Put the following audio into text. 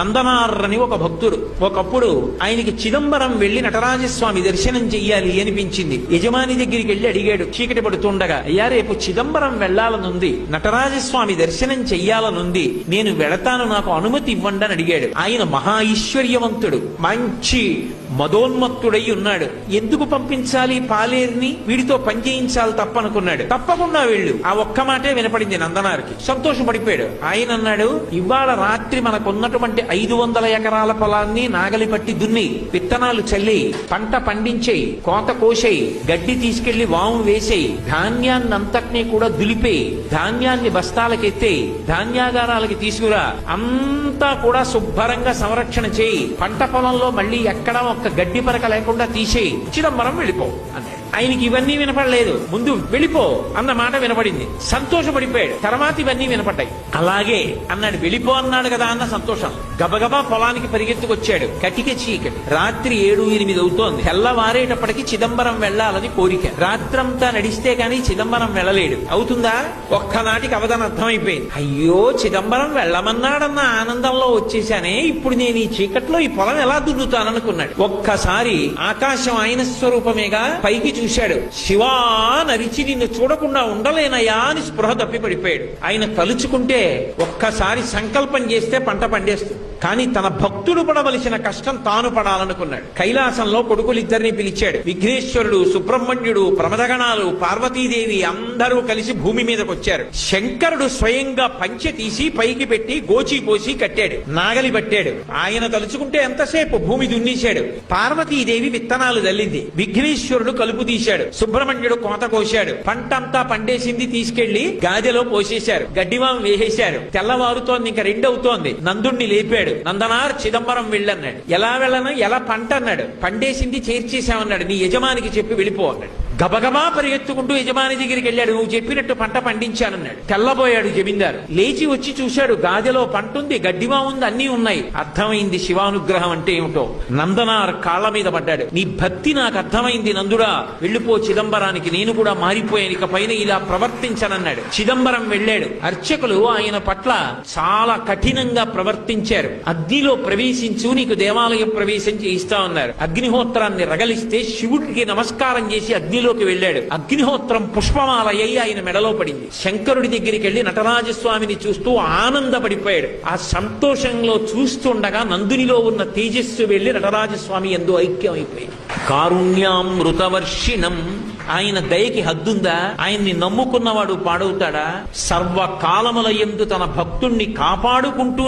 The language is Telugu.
నందనారని ఒక భక్తుడు ఒకప్పుడు ఆయనకి చిదంబరం వెళ్లి నటరాజస్వామి దర్శనం చెయ్యాలి అనిపించింది. యజమాని దగ్గరికి వెళ్లి అడిగాడు చీకటి పడుతుండగా, అయ్యా రేపు చిదంబరం వెళ్లాలనుంది, నటరాజస్వామి దర్శనం చెయ్యాలనుంది, నేను వెళతాను, నాకు అనుమతి ఇవ్వండి అని అడిగాడు. ఆయన మహా ఐశ్వర్యవంతుడు, మంచి మదోన్మత్తుడై ఉన్నాడు. ఎందుకు పంపించాలి పాలేరుని, వీడితో పని చేయించాలి తప్పనుకున్నాడు. తప్పకుండా వెళ్ళు, ఆ ఒక్క మాటే వినపడింది నందనారికి. సంతోషపడిపోయాడు. ఆయన అన్నాడు, ఇవాళ రాత్రి మనకున్నటువంటి 500 ఎకరాల పొలాన్ని నాగలి పట్టి దున్ని, విత్తనాలు చల్లి, పంట పండించేయి, కోత కోసేయి, గడ్డి తీసుకెళ్లి వాము వేసేయి, ధాన్యాన్ని అంతటినీ కూడా దులిపేయి, ధాన్యాన్ని బస్తాలకెత్తేయి, ధాన్యాగారాలకి తీసుకురా, అంతా కూడా శుభ్రంగా సంరక్షణ చేయి, పంట పొలంలో మళ్ళీ ఎక్కడా ఒక్క గడ్డి పరక లేకుండా తీసేయి, చిదంబరం వెళ్ళిపో అన్నాడు. ఆయనకి ఇవన్నీ వినపడలేదు, ముందు వెళ్ళిపో అన్న మాట వినపడింది. సంతోషపడిపోయాడు. తర్వాత ఇవన్నీ వినపడ్డాయి. అలాగే అన్నాడు, వెళ్ళిపో అన్నాడు కదా అన్న సంతోషం. గబగబా పొలానికి పరిగెత్తుకొచ్చాడు. కటిక చీకటి, రాత్రి 7-8 అవుతోంది. తెల్లవారేటప్పటికి చిదంబరం వెళ్లాలని కోరిక. రాత్రంతా నడిస్తే గాని చిదంబరం వెళ్ళలేడు. అవుతుందా? ఒక్కనాటికి అవధానం అర్థమైపోయింది. అయ్యో, చిదంబరం వెళ్ళమన్నాడన్న ఆనందంలో వచ్చేసానే, ఇప్పుడు నేను ఈ చీకట్లో ఈ పొలం ఎలా దున్నుతాననుకున్నాడు. ఒక్కసారి ఆకాశం ఆయన స్వరూపమేగా, పైకి చూశాడు. శివా నరిచి నిన్ను చూడకుండా ఉండలేనయా అని స్పృహ తప్పి పడిపోయాడు. ఆయన తలుచుకుంటే ఒక్కసారి సంకల్పం చేస్తే పంట పండేస్తుంది. కానీ తన భక్తుడు పడవలసిన కష్టం తాను పడాలనుకున్నాడు. కైలాసంలో కొడుకులిద్దరిని పిలిచాడు. విఘ్నేశ్వరుడు, సుబ్రహ్మణ్యుడు, ప్రమదగణాలు, పార్వతీదేవి అందరూ కలిసి భూమి మీదకి వచ్చారు. శంకరుడు స్వయంగా పంచె తీసి పైకి పెట్టి గోచి పోసి కట్టాడు, నాగలి పట్టాడు. ఆయన తలుచుకుంటే ఎంతసేపు భూమి దున్నేశాడు. పార్వతీదేవి విత్తనాలు జల్లింది. విఘ్నేశ్వరుడు కలుపు తీశాడు. సుబ్రహ్మణ్యుడు కోత కోశాడు. పంటంతా పండేసింది, తీసుకెళ్లి గాదెలో పోసేశారు. గడ్డివాం వేసేశారు. తెల్లవారుతోంది, ఇంకా 2 అవుతోంది. నందుణ్ణి లేపాడు. నందనార్ చిదంబరం వెళ్ళన్నాడు. ఎలా వెళ్ళను, ఎలా పంట అన్నాడు. పండేసింది చేర్చేశామన్నాడు. నీ యజమానికి చెప్పి వెళ్ళిపో అన్నాడు. గబగబా పరిగెత్తుకుంటూ యజమాని దగ్గరికి వెళ్ళాడు. నువ్వు చెప్పినట్టు పంట పండించానన్నాడు. తెల్లబోయాడు జమీందారు. లేచి వచ్చి చూశాడు, గాదెలో పంట ఉంది, గడ్డివా ఉంది, అన్నీ ఉన్నాయి. అర్థమైంది శివానుగ్రహం అంటే ఏమిటో. నందనార్ కాళ్ల మీద పడ్డాడు. నీ భక్తి నాకు అర్థమైంది నందుడా, వెళ్ళిపో చిదంబరానికి, నేను కూడా మారిపోయాను, ఇక పైన ఇలా ప్రవర్తించనన్నాడు. చిదంబరం వెళ్ళాడు. అర్చకులు ఆయన పట్ల చాలా కఠినంగా ప్రవర్తించారు. అగ్నిలో ప్రవేశించు, నీకు దేవాలయ ప్రవేశం చేయిస్తా ఉన్నారు. అగ్నిహోత్రాన్ని రగలిస్తే శివుడికి నమస్కారం చేసి అగ్నిలోకి వెళ్ళాడు. అగ్నిహోత్రం పుష్పమాల అయి ఆయన మెడలో పడింది. శంకరుడి దగ్గరికి వెళ్లి నటరాజస్వామిని చూస్తూ ఆనందపడిపోయాడు. ఆ సంతోషంలో చూస్తుండగా నందునిలో ఉన్న తేజస్సు వెళ్లి నటరాజస్వామి యందు ఐక్యమైపోయింది. కారుణ్యామృతవర్షిణం, ఆయన దయకి హద్దుందా? ఆయన్ని నమ్ముకున్నవాడు పాడవుతాడా? సర్వకాలముల యందు తన భక్తుణ్ణి కాపాడుకుంటూనే